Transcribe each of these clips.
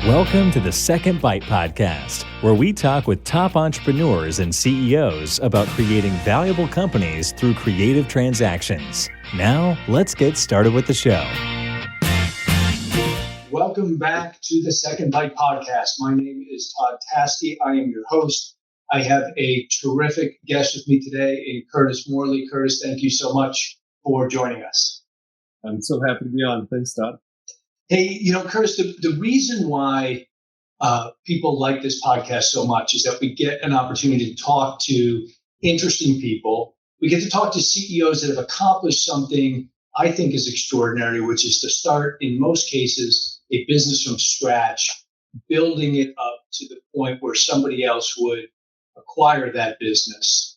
Welcome to the Second Bite podcast, where we talk with top entrepreneurs and CEOs about creating valuable companies through creative transactions. Now, let's get started with the show. Welcome back to the Second Bite podcast. My name is Todd Tasty. I am your host. I have a terrific guest with me today in Curtis Morley. Curtis, thank you so much for joining us. I'm so happy to be on. Thanks, Todd. Hey, Curtis, the reason why people like this podcast so much is that we get an opportunity to talk to interesting people. We get to talk to CEOs that have accomplished something I think is extraordinary, which is to start, in most cases, a business from scratch, building it up to the point where somebody else would acquire that business.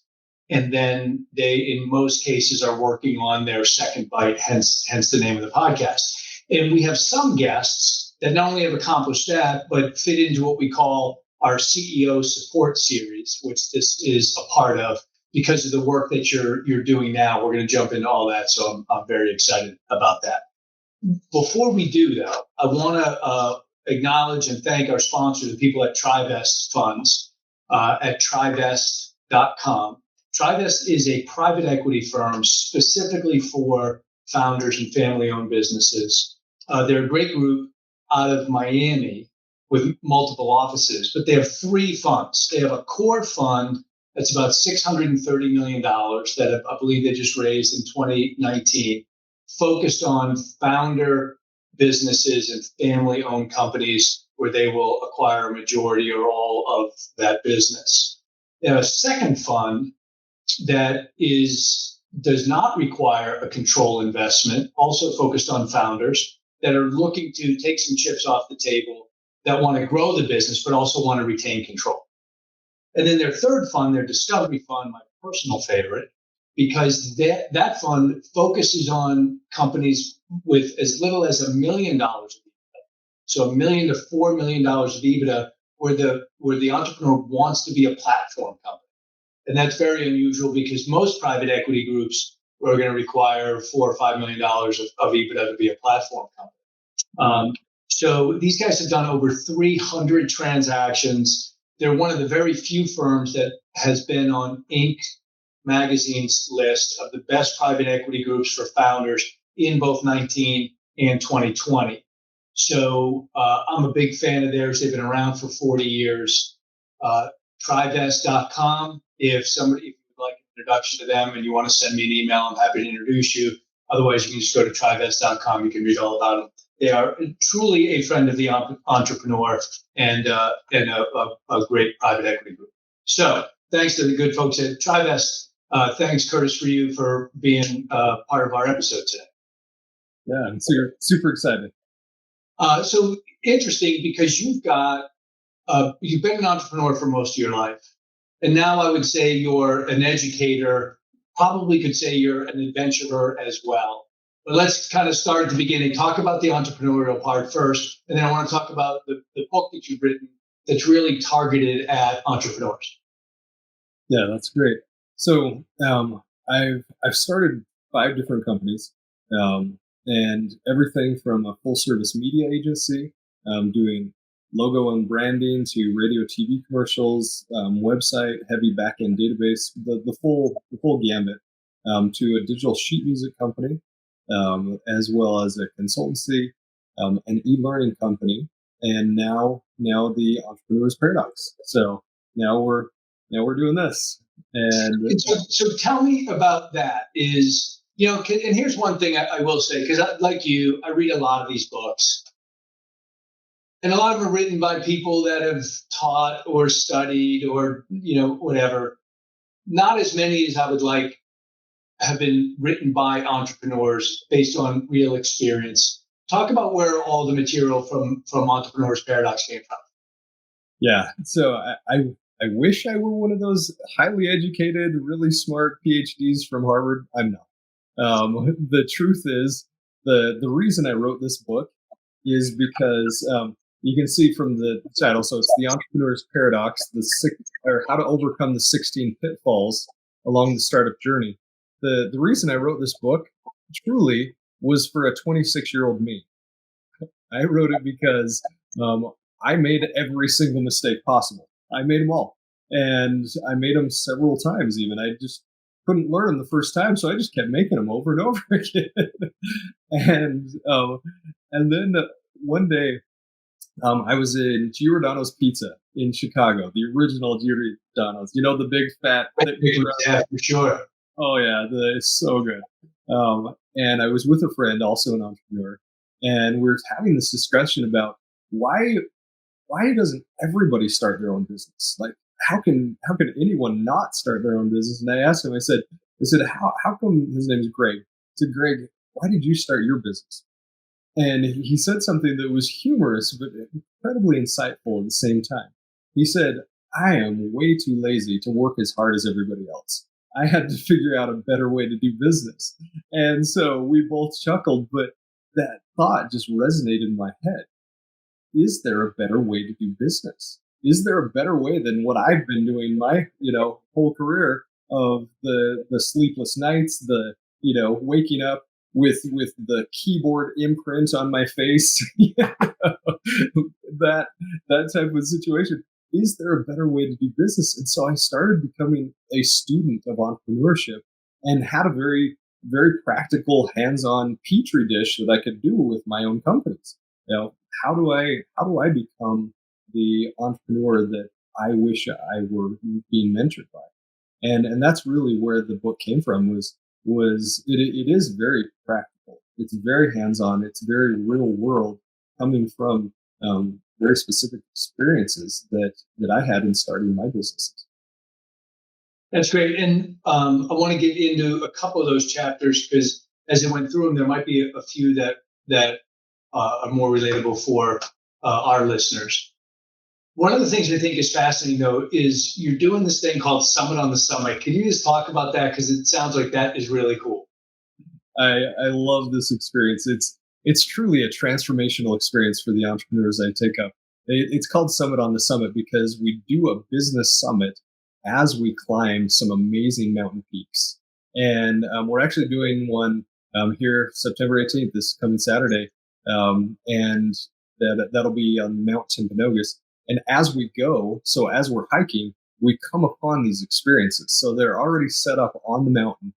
And then they, in most cases, are working on their second bite, hence the name of the podcast. And we have some guests that not only have accomplished that, but fit into what we call our CEO support series, which this is a part of because of the work that you're doing now. We're going to jump into all that. So I'm very excited about that. Before we do, though, I want to acknowledge and thank our sponsor, the people at Trivest Funds at trivest.com. Trivest is a private equity firm specifically for founders and family-owned businesses. They're a great group out of Miami with multiple offices, but they have three funds. They have a core fund that's about $630 million that I believe they just raised in 2019, focused on founder businesses and family-owned companies where they will acquire a majority or all of that business. They have a second fund that does not require a control investment, also focused on founders that are looking to take some chips off the table, that want to grow the business, but also want to retain control. And then their third fund, their discovery fund, my personal favorite, because that fund focuses on companies with as little as $1 million of EBITDA. So $1 million to $4 million of EBITDA, where the entrepreneur wants to be a platform company. And that's very unusual because most private equity groups are going to require $4 or $5 million of EBITDA to be a platform company. So these guys have done over 300 transactions. They're one of the very few firms that has been on Inc. magazine's list of the best private equity groups for founders in both 19 and 2020. So I'm a big fan of theirs. They've been around for 40 years. Trivest.com. If you would like an introduction to them and you want to send me an email, I'm happy to introduce you. Otherwise, you can just go to trivest.com. You can read all about them. They are truly a friend of the entrepreneur and a great private equity group. So thanks to the good folks at Trivest. Thanks, Curtis, for you for being part of our episode today. Yeah, I'm super excited. So interesting because you've been an entrepreneur for most of your life. And now I would say you're an educator, probably could say you're an adventurer as well. But let's kind of start at the beginning, talk about the entrepreneurial part first, and then I want to talk about the book that you've written that's really targeted at entrepreneurs. Yeah, that's great. So I've started 5 different companies, and everything from a full service media agency, doing logo and branding, to radio, TV commercials, website, heavy backend database, the full gambit, to a digital sheet music company, as well as a consultancy, an e-learning company, and now the Entrepreneur's Paradox. So now we're doing this. And so tell me about that. And here's one thing I will say, because like you, I read a lot of these books. And a lot of them are written by people that have taught or studied or, whatever. Not as many as I would like have been written by entrepreneurs based on real experience. Talk about where all the material from Entrepreneur's Paradox came from. Yeah. So I wish I were one of those highly educated, really smart PhDs from Harvard. I'm not. The truth is, the reason I wrote this book is because you can see from the title, so it's the Entrepreneur's Paradox, how to overcome the 16 pitfalls along the startup journey. The reason I wrote this book truly was for a 26-year-old me. I wrote it because I made every single mistake possible. I made them all. And I made them several times even. I just couldn't learn them the first time, so I just kept making them over and over again. and and then one day, I was in Giordano's Pizza in Chicago, the original Giordano's. You know, the big fat thick Yeah, for sure. Oh yeah, it's so good. And I was with a friend, also an entrepreneur, and we were having this discussion about why doesn't everybody start their own business? Like, how can anyone not start their own business? And I asked him, I said, how come, his name is Greg? I said, Greg, why did you start your business? And he said something that was humorous but incredibly insightful at the same time. He said, I am way too lazy to work as hard as everybody else. I had to figure out a better way to do business. And so we both chuckled, but that thought just resonated in my head. Is there a better way to do business? Is there a better way than what I've been doing my, whole career of the sleepless nights, the, waking up with the keyboard imprint on my face, that type of situation. Is there a better way to do business? And so I started becoming a student of entrepreneurship and had a very, very practical hands-on petri dish that I could do with my own companies. How do I become the entrepreneur that I wish I were being mentored by? And that's really where the book came from, was it is very practical. It's very hands-on. It's very real world, coming from very specific experiences that I had in starting my businesses. That's great. And I want to get into a couple of those chapters because as I went through them, there might be a few that are more relatable for our listeners. One of the things I think is fascinating, though, is you're doing this thing called Summit on the Summit. Can you just talk about that? Because it sounds like that is really cool. I love this experience. It's truly a transformational experience for the entrepreneurs I take up. It's called Summit on the Summit because we do a business summit as we climb some amazing mountain peaks. And we're actually doing one here September 18th, this coming Saturday. And that'll be on Mount Timpanogos. And as we go, so as we're hiking, we come upon these experiences. So they're already set up on the mountain.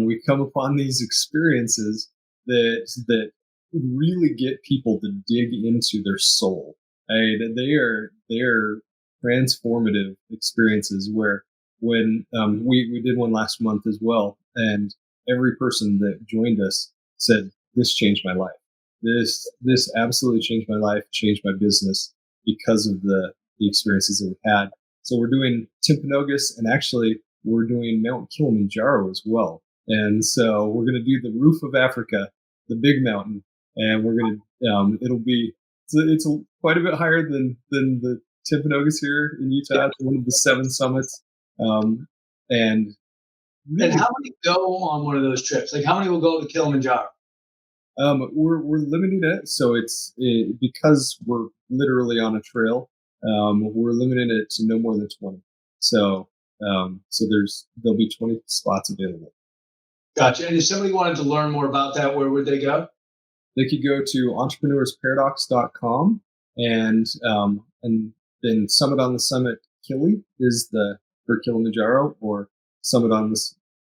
We come upon these experiences that really get people to dig into their soul. They are transformative experiences where when we did one last month as well, and every person that joined us said, this changed my life. This absolutely changed my life, changed my business because of the experiences that we've had. So we're doing Timpanogos, and actually we're doing Mount Kilimanjaro as well. And so we're going to do the roof of Africa, the big mountain, and we're going to it'll be it's quite a bit higher than the Timpanogos here in Utah. It's one of the 7 summits. And how many go on one of those trips? Like, how many will go to Kilimanjaro? We're limiting it, so because we're literally on a trail. We're limiting it to no more than 20. So there'll be 20 spots available. Gotcha. And if somebody wanted to learn more about that, where would they go? They could go to entrepreneursparadox.com, and then Summit on the Summit Kili is for Kilimanjaro, or Summit on the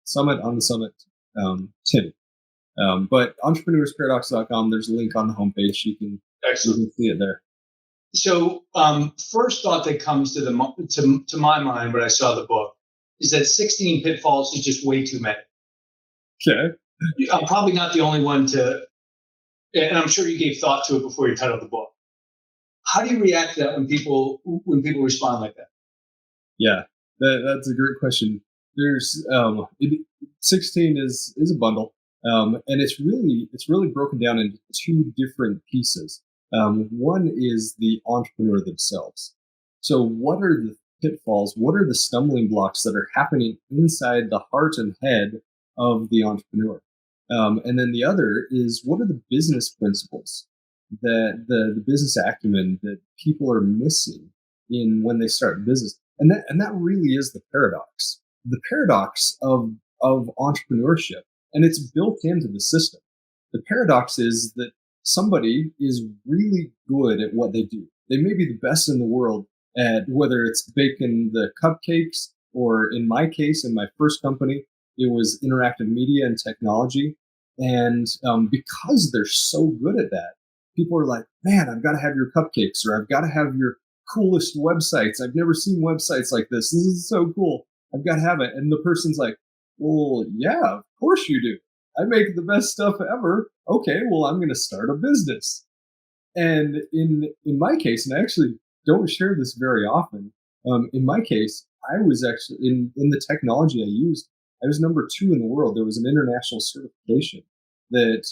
Summit Tim. But entrepreneursparadox.com, there's a link on the homepage. You can see it there. So first thought that comes to my mind when I saw the book is that 16 pitfalls is just way too many. Okay. I'm probably not the only one and I'm sure you gave thought to it before you titled the book. How do you react to that when people respond like that? Yeah, that's a great question. There's 16 is a bundle, and it's really broken down into 2 different pieces. One is the entrepreneur themselves. So what are the pitfalls? What are the stumbling blocks that are happening inside the heart and head of the entrepreneur? And then the other is, what are the business principles that the business acumen that people are missing when they start business? And that really is the paradox. The paradox of entrepreneurship, and it's built into the system. The paradox is that somebody is really good at what they do. They may be the best in the world at whether it's baking the cupcakes, or in my case, in my first company, it was interactive media and technology. And because they're so good at that, people are like, man, I've got to have your cupcakes, or I've got to have your coolest websites. I've never seen websites like this. This is so cool. I've got to have it. And the person's like, well, yeah, of course you do. I make the best stuff ever. Okay, well, I'm going to start a business. And in my case, and I actually don't share this very often, in my case, I was actually in the technology I used, I was number 2 in the world. There was an international certification that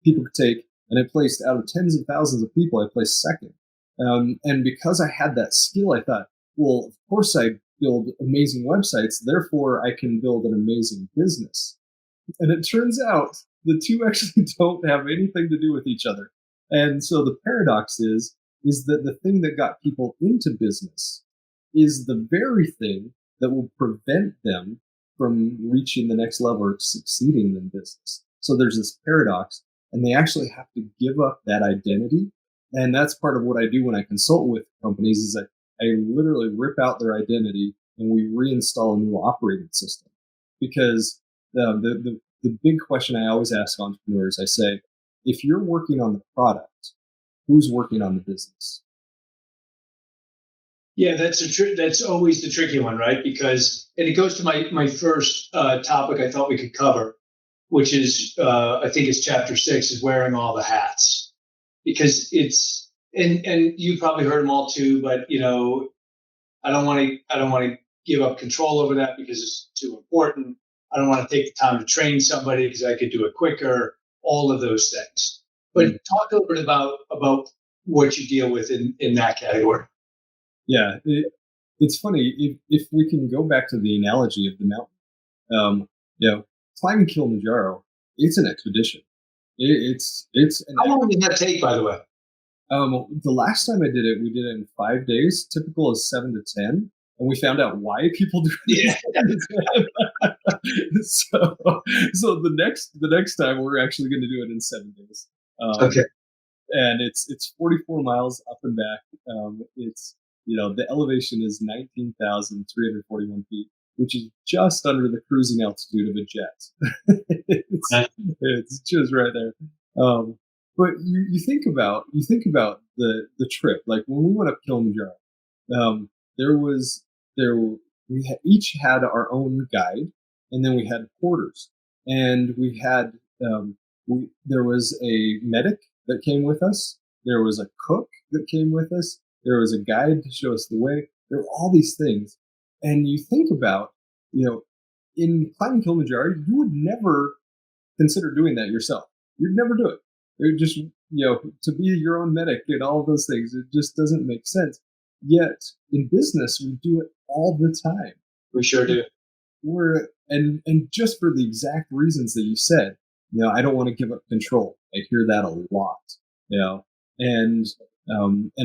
people could take, and I placed out of tens of thousands of people, I placed second. And because I had that skill, I thought, well, of course I build amazing websites, therefore I can build an amazing business. And it turns out the two actually don't have anything to do with each other. And so the paradox is that the thing that got people into business is the very thing that will prevent them from reaching the next level or succeeding in business. So there's this paradox, and they actually have to give up that identity. And that's part of what I do when I consult with companies is I literally rip out their identity and we reinstall a new operating system. Because the big question I always ask entrepreneurs, I say, if you're working on the product, who's working on the business? Yeah, that's always the tricky one, right? Because, and it goes to my first topic I thought we could cover, which is I think it's chapter 6, is wearing all the hats. Because it's, and you probably heard them all too, but I don't want to give up control over that because it's too important. I don't want to take the time to train somebody because I could do it quicker. All of those things. But talk a little bit about what you deal with in that category. Yeah, it's funny if we can go back to the analogy of the mountain. Climbing Kilimanjaro, it's an expedition. It's How long did that take, by the way? The last time I did it, we did it in 5 days. Typical is 7 to 10, and we found out why people do it. Yeah. so the next time we're actually going to do it in 7 days. Okay. And it's 44 miles up and back. It's the elevation is 19,341 feet, which is just under the cruising altitude of a jet. it's just right there. But you think about the trip. Like when we went up Kilimanjaro, we each had our own guide, and then we had porters, and we had there was a medic that came with us. There was a cook that came with us. There was a guide to show us the way. There were all these things, and you think about in climbing Kilimanjaro, you would never consider doing that yourself. You'd never do it. It would just, to be your own medic and all of those things, it just doesn't make sense. Yet in business, we do it all the time. We sure do. And just for the exact reasons that you said, I don't want to give up control. I hear that a lot, and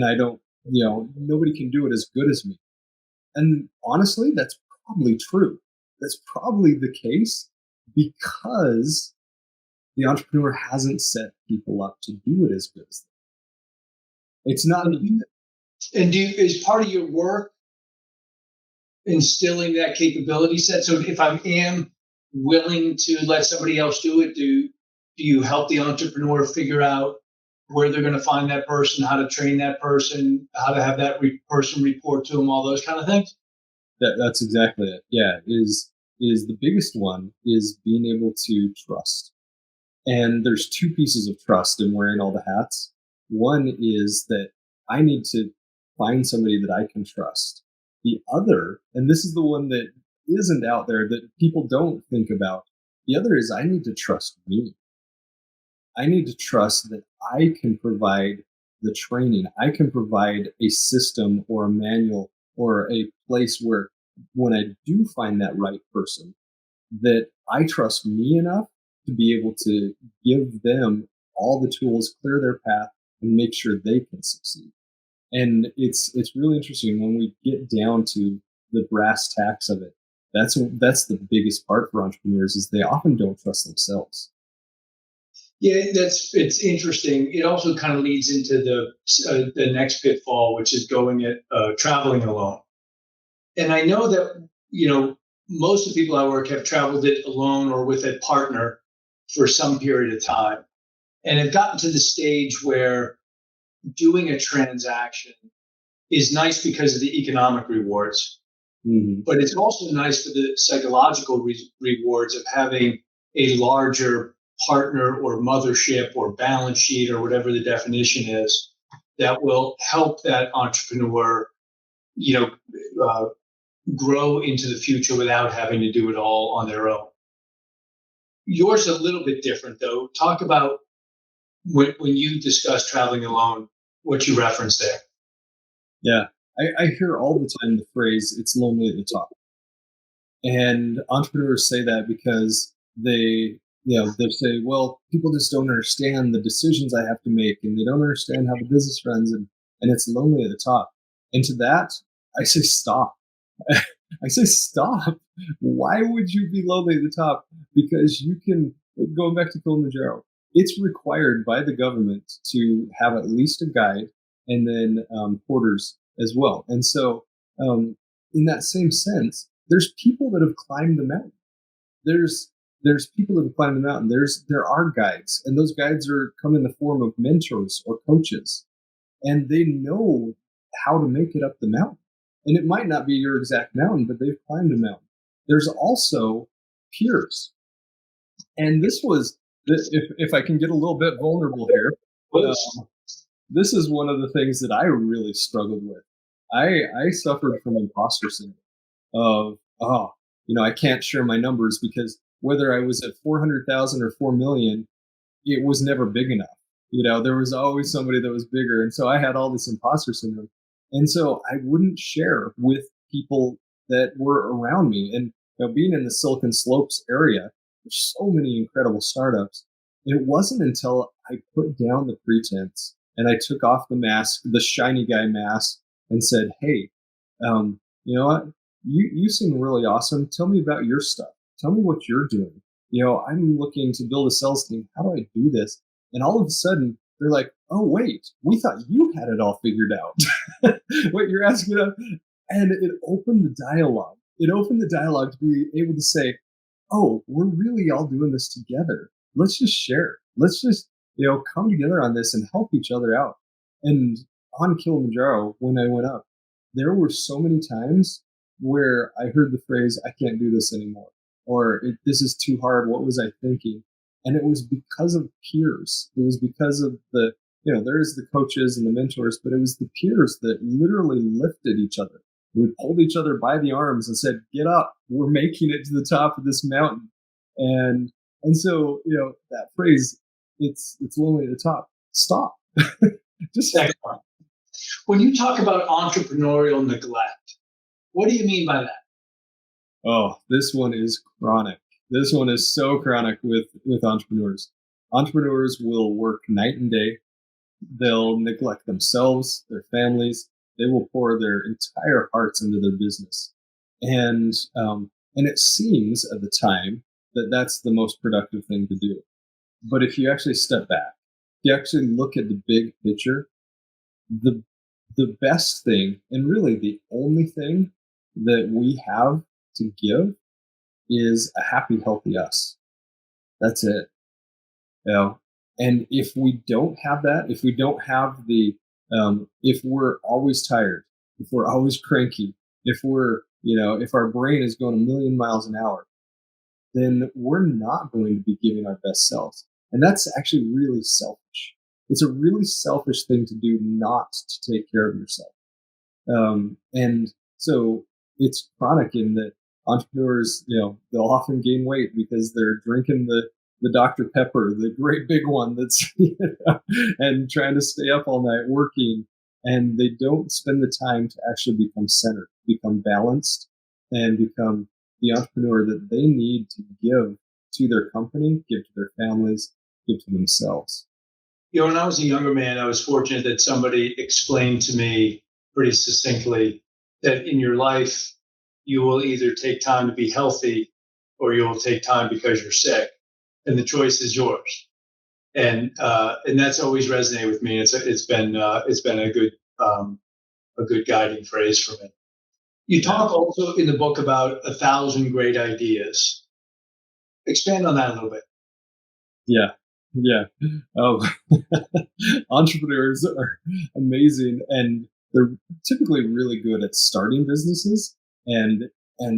I don't, nobody can do it as good as me. And honestly, that's probably true. That's probably the case because the entrepreneur hasn't set people up to do it as good as them. It's not. And is part of your work instilling that capability set? So if I am willing to let somebody else do it, do you help the entrepreneur figure out where they're going to find that person, how to train that person, how to have that person report to them, all those kind of things? That's exactly it. Yeah, is the biggest one is being able to trust. And there's 2 pieces of trust in wearing all the hats. One is that I need to find somebody that I can trust. The other, and this is the one that isn't out there that people don't think about, the other is I need to trust me. I need to trust that I can provide the training. I can provide a system or a manual or a place where when I do find that right person, that I trust me enough to be able to give them all the tools, clear their path, and make sure they can succeed. And it's really interesting when we get down to the brass tacks of it. That's the biggest part for entrepreneurs is they often don't trust themselves. Yeah, it's interesting. It also kind of leads into the next pitfall, which is traveling alone. And I know that most of the people I work have traveled it alone or with a partner for some period of time, and have gotten to the stage where doing a transaction is nice because of the economic rewards, but it's also nice for the psychological rewards of having a larger partner or mothership or balance sheet or whatever the definition is that will help that entrepreneur, you know, uh, grow into the future without having to do it all on their own. Yours is a little bit different, though. Talk about when you discuss traveling alone, what you referenced there. Yeah. I hear all the time the phrase, it's lonely at the top. And entrepreneurs say that because they say, well, people just don't understand the decisions I have to make, and they don't understand how the business runs, and it's lonely at the top. And to that, I say, stop. I say, stop. Why would you be lonely at the top? Because you can, going back to Kilimanjaro, it's required by the government to have at least a guide and then porters as well. And so, in that same sense, there's people that have climbed the mountain. There's people that have climbed the mountain. There are guides, and those guides come in the form of mentors or coaches, and they know how to make it up the mountain. And it might not be your exact mountain, but they've climbed a mountain. There's also peers, and if I can get a little bit vulnerable here, this is one of the things that I really struggled with. I suffered from imposter syndrome of, I can't share my numbers because whether I was at 400,000 or 4 million, it was never big enough. There was always somebody that was bigger. And so I had all this imposter syndrome. And so I wouldn't share with people that were around me. And being in the Silicon Slopes area, there's so many incredible startups. And it wasn't until I put down the pretense and I took off the mask, the shiny guy mask, and said, hey, you know what? You seem really awesome. Tell me about your stuff. Tell me what you're doing. I'm looking to build a sales team. How do I do this? And all of a sudden, they're like, oh, wait, we thought you had it all figured out. What you're asking about. And it opened the dialogue. It opened the dialogue to be able to say, oh, we're really all doing this together. Let's just share. Let's just, come together on this and help each other out. And on Kilimanjaro, when I went up, there were so many times where I heard the phrase, I can't do this anymore, or this is too hard. What was I thinking? And it was because of peers. It was because of there's the coaches and the mentors, but it was the peers that literally lifted each other. We pulled each other by the arms and said, get up, we're making it to the top of this mountain. And so, that phrase, it's lonely at the top. Stop. Just stop. When you talk about entrepreneurial neglect, what do you mean by that? Oh, this one is chronic. This one is so chronic with entrepreneurs. Entrepreneurs will work night and day. They'll neglect themselves, their families. They will pour their entire hearts into their business. And it seems at the time that that's the most productive thing to do. But if you actually step back, if you actually look at the big picture, the best thing, and really the only thing that we have to give, is a happy, healthy us. That's it. And if we don't have that, if we don't have if we're always tired, if we're always cranky, if if our brain is going a million miles an hour, then we're not going to be giving our best selves. And that's actually really selfish. It's a really selfish thing to do, not to take care of yourself. And so it's chronic in that entrepreneurs, they'll often gain weight because they're drinking the Dr. Pepper, the great big one that's, and trying to stay up all night working. And they don't spend the time to actually become centered, become balanced, and become the entrepreneur that they need to give to their company, give to their families, give to themselves. When I was a younger man, I was fortunate that somebody explained to me pretty succinctly that in your life, you will either take time to be healthy or you will take time because you're sick. And the choice is yours. And that's always resonated with me. It's been a good guiding phrase for me. You talk also in the book about 1,000 great ideas. Expand on that a little bit. Yeah. Yeah. Oh, entrepreneurs are amazing, and they're typically really good at starting businesses, and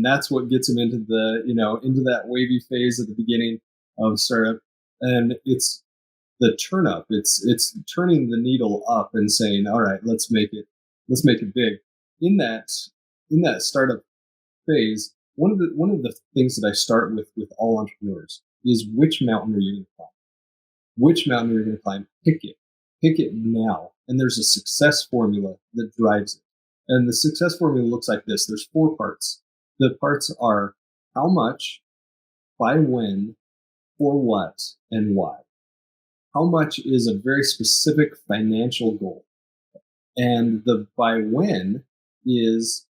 that's what gets them into into that wavy phase at the beginning of startup. And it's the turn up. It's turning the needle up and saying, all right, let's make it big. In that startup phase, one of the things that I start with all entrepreneurs is, which mountain are you going to climb? Which mountain are you going to climb? Pick it. Pick it now. And there's a success formula that drives it. And the success formula looks like this. There's 4 parts. The parts are how much, by when, for what, and why. How much is a very specific financial goal. And the by when is,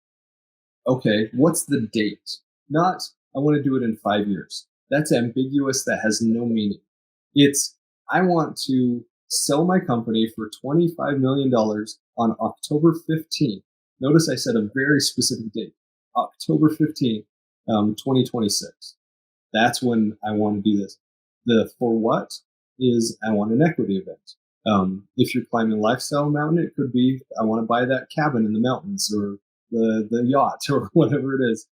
okay, what's the date? Not, I want to do it in 5 years. That's ambiguous. That has no meaning. It's, I want to sell my company for $25 million on October 15th. Notice I said a very specific date, October 15th, 2026. That's when I want to do this. The for what is, I want an equity event. If you're climbing a lifestyle mountain, it could be, I want to buy that cabin in the mountains, or the yacht, or whatever it is.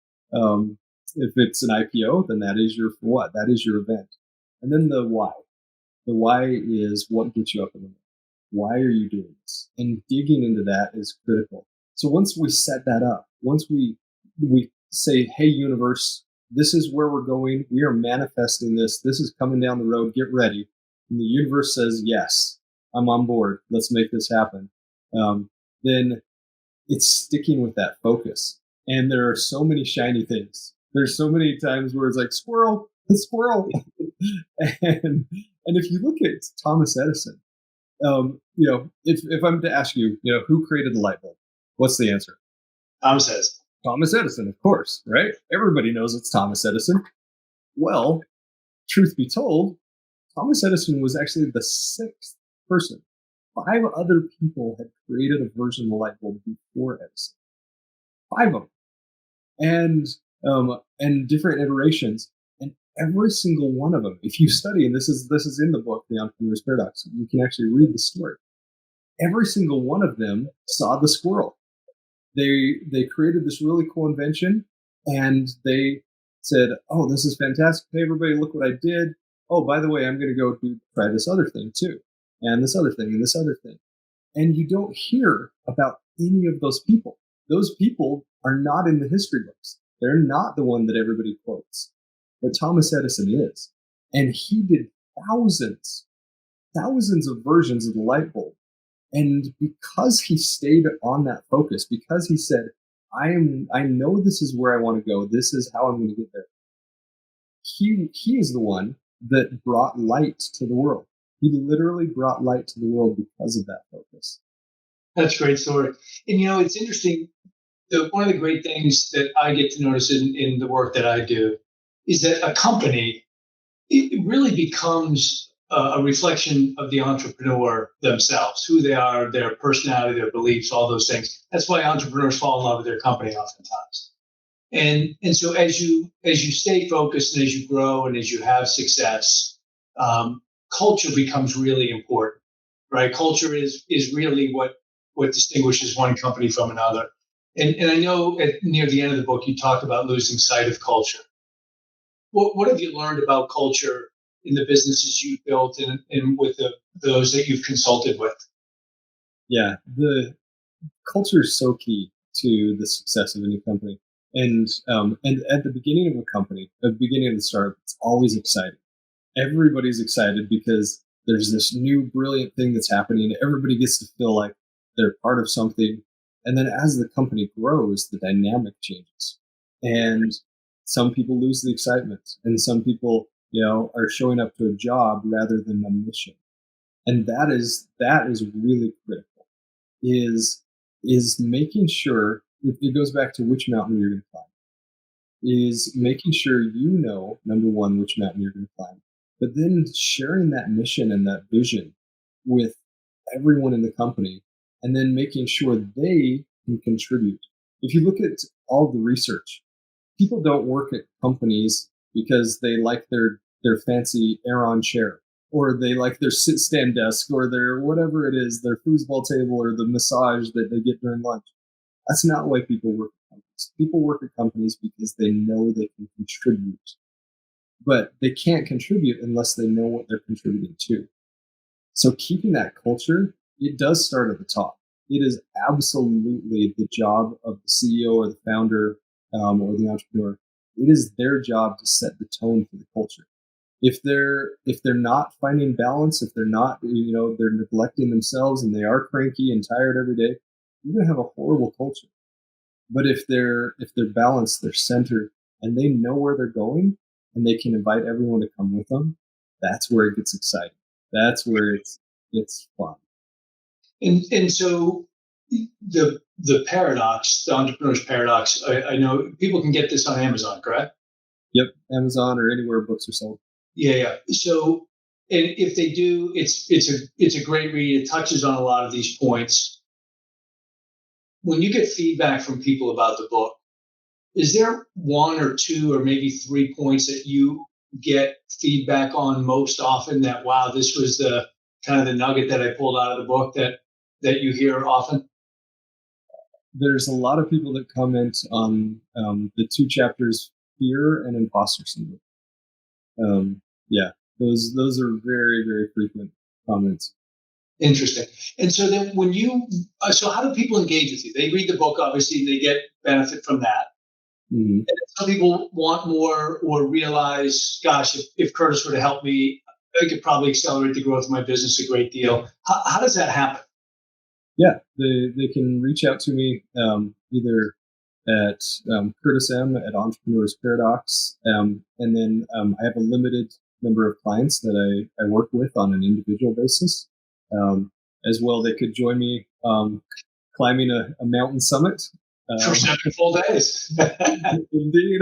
If it's an IPO, then that is your for what. That is your event. And then the why. The why is what gets you up in the morning. Why are you doing this? And digging into that is critical. So once we set that up, once we say, hey, universe, this is where we're going. We are manifesting this. This is coming down the road. Get ready. And the universe says, yes, I'm on board. Let's make this happen. Then it's sticking with that focus. And there are so many shiny things. There's so many times where it's like, squirrel, a squirrel. and if you look at Thomas Edison, if I'm to ask you, who created the light bulb? What's the answer? Thomas Edison. Thomas Edison, of course, right? Everybody knows it's Thomas Edison. Well, truth be told, Thomas Edison was actually the 6th person. 5 other people had created a version of the light bulb before Edison. 5 of them. And different iterations. And every single one of them, if you study, and this is in the book, The Entrepreneur's Paradox, you can actually read the story. Every single one of them saw the squirrel. They created this really cool invention, and they said, oh, this is fantastic. Hey, everybody, look what I did. Oh, by the way, I'm going to go try this other thing too, and this other thing, and this other thing. And you don't hear about any of those people. Those people are not in the history books. They're not the one that everybody quotes. But Thomas Edison is. And he did thousands of versions of the light bulb. And because he stayed on that focus, because he said, I know this is where I want to go, this is how I'm going to get there, he is the one that brought light to the world. He literally brought light to the world because of that focus. That's a great story. And it's interesting. One of the great things that I get to notice in the work that I do is that a company, it really becomes a reflection of the entrepreneur themselves, who they are, their personality, their beliefs, all those things. That's why entrepreneurs fall in love with their company oftentimes. And so as you stay focused, and as you grow, and as you have success, culture becomes really important, right? Culture is really what distinguishes one company from another. And I know near the end of the book, you talk about losing sight of culture. What have you learned about culture in the businesses you've built and with those that you've consulted with? Yeah, the culture is so key to the success of any company. And at the beginning of a company, at the beginning of the startup, it's always exciting. Everybody's excited because there's this new brilliant thing that's happening. Everybody gets to feel like they're part of something. And then as the company grows, the dynamic changes. And some people lose the excitement. And some people, are showing up to a job rather than a mission. And that is really critical, is making sure, it goes back to which mountain you're going to climb, is making sure number one, which mountain you're going to climb. but then sharing that mission and that vision with everyone in the company, and then making sure they can contribute. If you look at all the research, people don't work at companies because they like their fancy Aeron chair, or they like their sit stand desk, or their whatever it is, their foosball table, or the massage that they get during lunch. That's not why people work at companies. People work at companies because they know they can contribute, but they can't contribute unless they know what they're contributing to. So keeping that culture, it does start at the top. It is absolutely the job of the CEO or the founder, or the entrepreneur. It is their job to set the tone for the culture. If they're not finding balance, if they're not, they're neglecting themselves and they are cranky and tired every day, you're going to have a horrible culture. But if they're balanced, they're centered, and they know where they're going, and they can invite everyone to come with them, that's where it gets exciting. That's where it's fun. And so the paradox, the entrepreneur's paradox, I know people can get this on Amazon, correct? Yep, Amazon or anywhere books are sold. Yeah. So, and if they do, it's a great read. It touches on a lot of these points. When you get feedback from people about the book, is there one or two or maybe 3 points that you get feedback on most often that, wow, this was the kind of the nugget that I pulled out of the book that you hear often? There's a lot of people that comment on the 2 chapters, fear and imposter syndrome. Yeah, those are very, very frequent comments. Interesting. And so then so how do people engage with you? They read the book, obviously, they get benefit from that. Mm-hmm. And some people want more or realize, gosh, if Curtis were to help me, I could probably accelerate the growth of my business a great deal. How does that happen? Yeah, they can reach out to me either at Curtis M at Entrepreneur's Paradox, and then I have a limited number of clients that I work with on an individual basis. As well, they could join me climbing a mountain summit. For 7 full days. Indeed.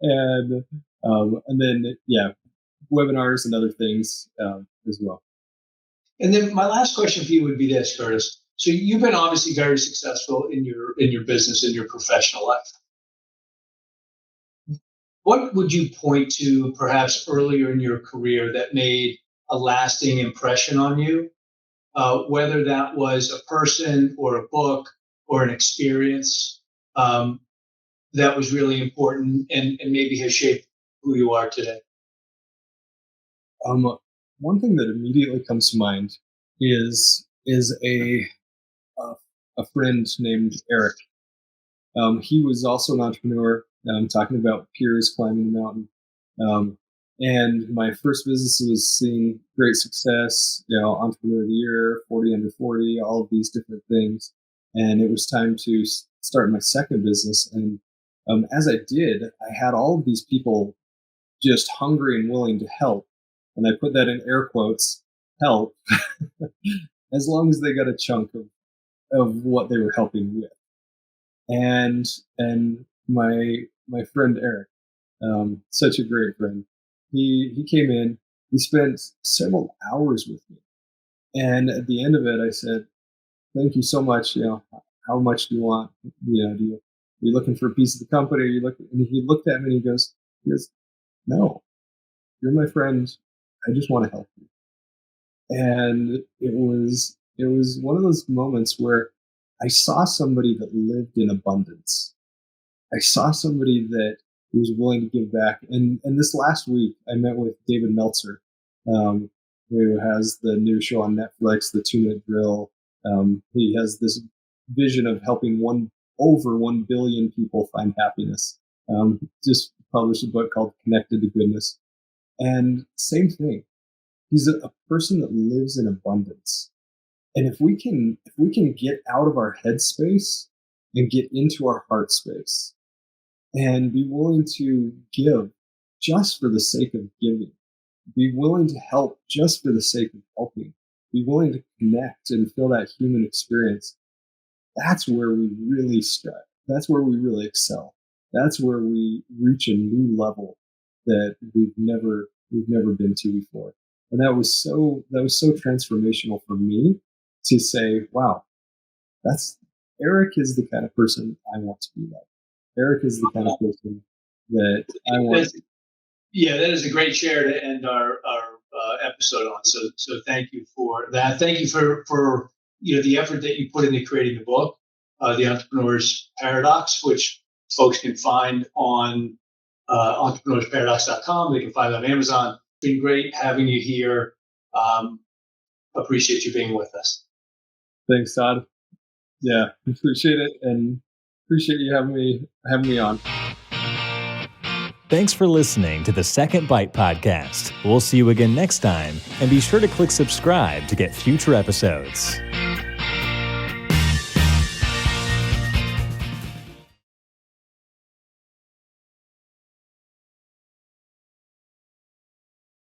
And then, webinars and other things as well. And then my last question for you would be this, Curtis. So you've been obviously very successful in your business, in your professional life. What would you point to perhaps earlier in your career that made a lasting impression on you? Whether that was a person or a book or an experience that was really important and maybe has shaped who you are today? One thing that immediately comes to mind is a friend named Eric. He was also an entrepreneur. Talking about peers climbing the mountain. And my first business was seeing great success. Entrepreneur of the Year, 40 under 40, all of these different things. And it was time to start my second business. And as I did, I had all of these people just hungry and willing to help. And I put that in air quotes, help, as long as they got a chunk of what they were helping with. And my friend Eric, such a great friend, he came in, he spent several hours with me. And at the end of it, I said, thank you so much. How much do you want? Are you looking for a piece of the company? And he looked at me and he goes, no, you're my friend. I just want to help you. And it was one of those moments where I saw somebody that lived in abundance. I saw somebody that was willing to give back. And this last week, I met with David Meltzer, who has the new show on Netflix, The 2-Minute Drill. He has this vision of helping over 1 billion people find happiness. Just published a book called Connected to Goodness. And same thing. He's a person that lives in abundance. And if we can get out of our head space and get into our heart space and be willing to give just for the sake of giving, be willing to help just for the sake of helping, be willing to connect and feel that human experience, that's where we really strive. That's where we really excel. That's where we reach a new level that we've never we've never been to before. And that was so transformational for me to say, wow, Eric is the kind of person I want to be like. Eric is the kind of person that I want. That is a great share to end our episode on. So thank you for that. Thank you for the effort that you put into creating the book, The Entrepreneur's Paradox, which folks can find on entrepreneursparadox.com. They can find it on Amazon. It's been great having you here. Appreciate you being with us. Thanks, Todd. Yeah, appreciate it, and appreciate you having me on. Thanks for listening to the Second Bite podcast. We'll see you again next time, and be sure to click subscribe to get future episodes.